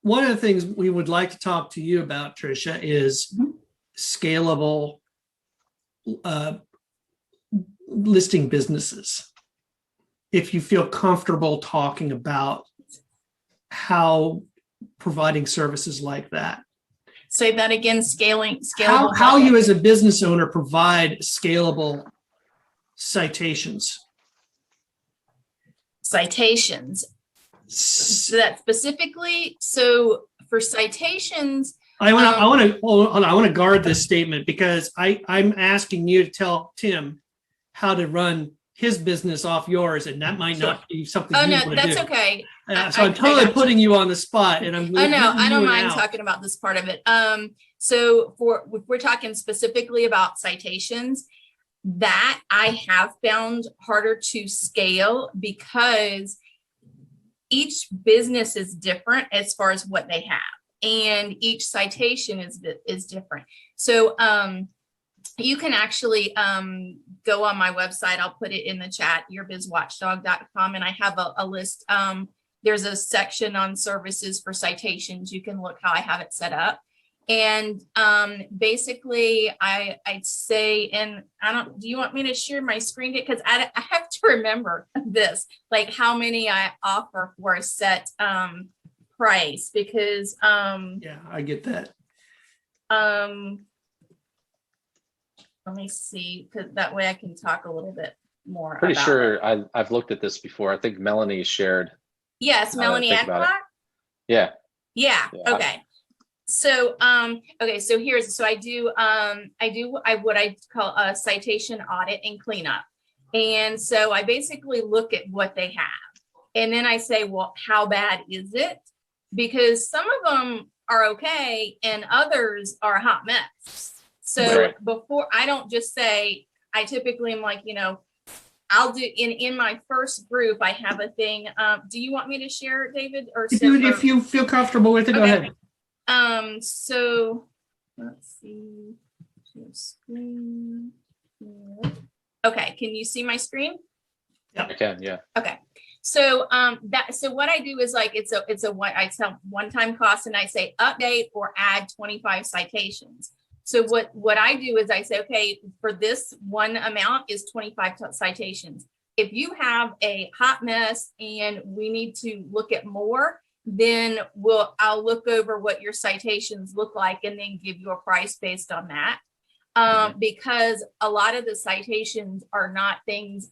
one of the things we would like to talk to you about, Tricia, is scalable uh, listing businesses. If you feel comfortable talking about how providing services like that. Say that again, scalable. How you as a business owner provide scalable citations. Citations. So that specifically, so for citations, I want to guard this statement because I'm asking you to tell Tim how to run his business off yours, and that might not be something you want to do. that's okay. So I'm totally putting you on the spot, and I'm. Oh no, I don't mind talking about this part of it. So if we're talking specifically about citations, that I have found harder to scale because each business is different as far as what they have, and each citation is different. So you can actually go on my website. I'll put it in the chat, yourbizwatchdog.com, and I have a list. There's a section on services for citations. You can look how I have it set up. And basically, I'd say, and do you want me to share my screen? Because I have to remember this, like how many I offer for a set price, because yeah, I get that. Let me see, because that way I can talk a little bit more. Pretty sure I've looked at this before. I think Melanie shared. Yes, Melanie Eckbach. Yeah. Yeah. Okay. So so here's I do what I call a citation audit and cleanup. And so I basically look at what they have. And then I say, well, how bad is it? Because some of them are okay and others are a hot mess. So before, I don't just say, I typically am like, I'll do in my first group, I have a thing. Do you want me to share it, David? Or if you feel comfortable with it, go ahead. So let's see. Screen. Okay, can you see my screen? Yeah, I can. Yeah. Okay. So so what I do is like it's a one-time cost, and I say update or add 25 citations. So what I do is I say, okay, for this one amount is 25 citations. If you have a hot mess and we need to look at more, then I'll look over what your citations look like and then give you a price based on that. Because a lot of the citations are not things,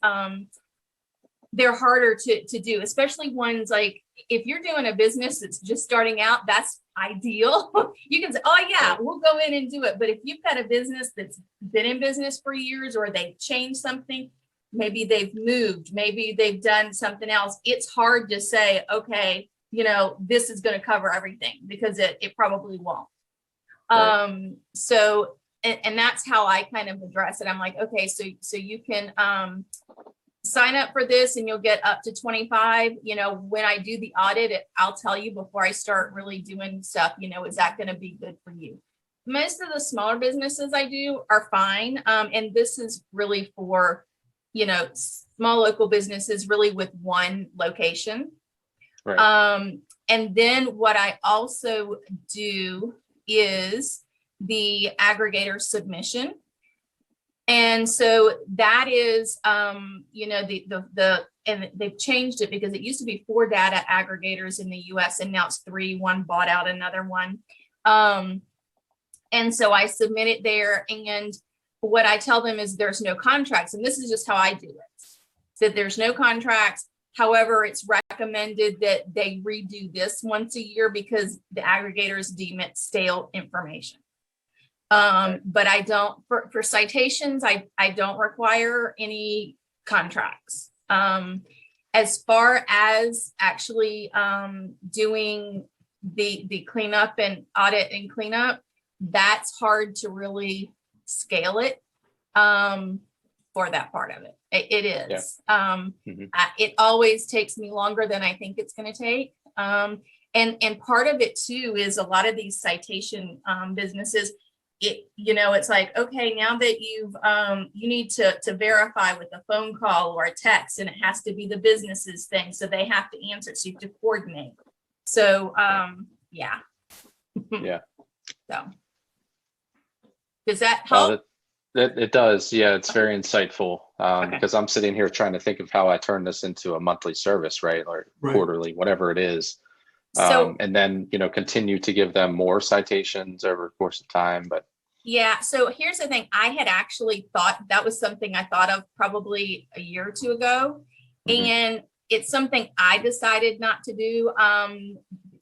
they're harder to do, especially ones like if you're doing a business that's just starting out, that's ideal. You can say, oh yeah, we'll go in and do it. But if you've got a business that's been in business for years, or they've changed something, maybe they've moved, maybe they've done something else, it's hard to say, okay, this is going to cover everything, because it probably won't. Right. So, and that's how I kind of address it. I'm like, okay, so you can sign up for this and you'll get up to 25. When I do the audit, I'll tell you before I start really doing stuff, is that going to be good for you? Most of the smaller businesses I do are fine. And this is really for, small local businesses really with one location. Right. And then what I also do is the aggregator submission. And so that is, and they've changed it because it used to be 4 data aggregators in the US, and now it's 3. One bought out another one. And so I submit it there, and what I tell them is there's no contracts, and this is just how I do it. That there's no contracts. However, it's recommended that they redo this once a year because the aggregators deem it stale information. But I don't, for citations, I don't require any contracts. As far as actually doing the cleanup and audit and cleanup, that's hard to really scale it for that part of it. It is. Yeah. It always takes me longer than I think it's going to take. And part of it too is a lot of these citation businesses, it's like, okay, now that you need to verify with a phone call or a text, and it has to be the business's thing. So they have to answer. So you have to coordinate. So yeah. Yeah. So does that Oh, help? it does. Yeah, it's very insightful Okay. because I'm sitting here trying to think of how I turn this into a monthly service, right? Or Right. quarterly, whatever it is. So And then, continue to give them more citations over the course of time. But yeah, so here's the thing. I had actually thought that was something I thought of probably a year or two ago. Mhm. And it's something I decided not to do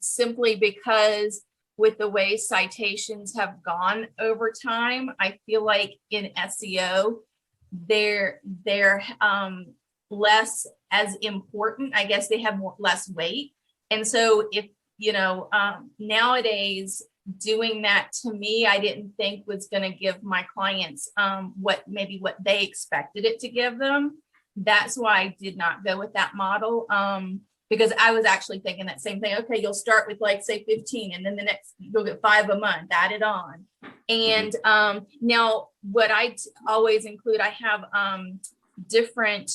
simply because with the way citations have gone over time, I feel like in SEO, they're less as important. I guess they have less weight. And so if, nowadays, doing that to me, I didn't think was going to give my clients what they expected it to give them. That's why I did not go with that model. Because I was actually thinking that same thing. Okay, you'll start with like say 15, and then the next you'll get 5 a month, add it on. And now what I always include, I have different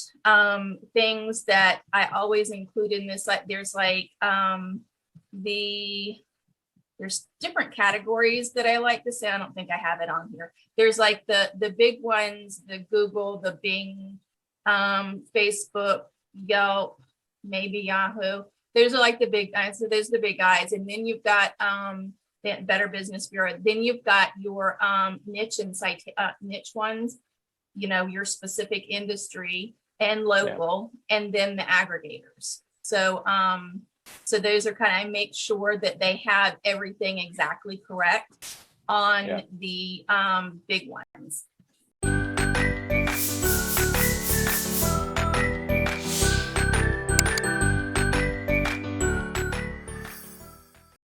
things that I always include in this. Like there's like there's different categories that I like to say. I don't think I have it on here. There's like the big ones, the Google, the Bing, Facebook, Yelp, maybe Yahoo. Those are like the big guys. So there's the big guys. And then you've got the Better Business Bureau. Then you've got your niche and niche ones, your specific industry and local, and then the aggregators. So those are I make sure that they have everything exactly correct on the big ones.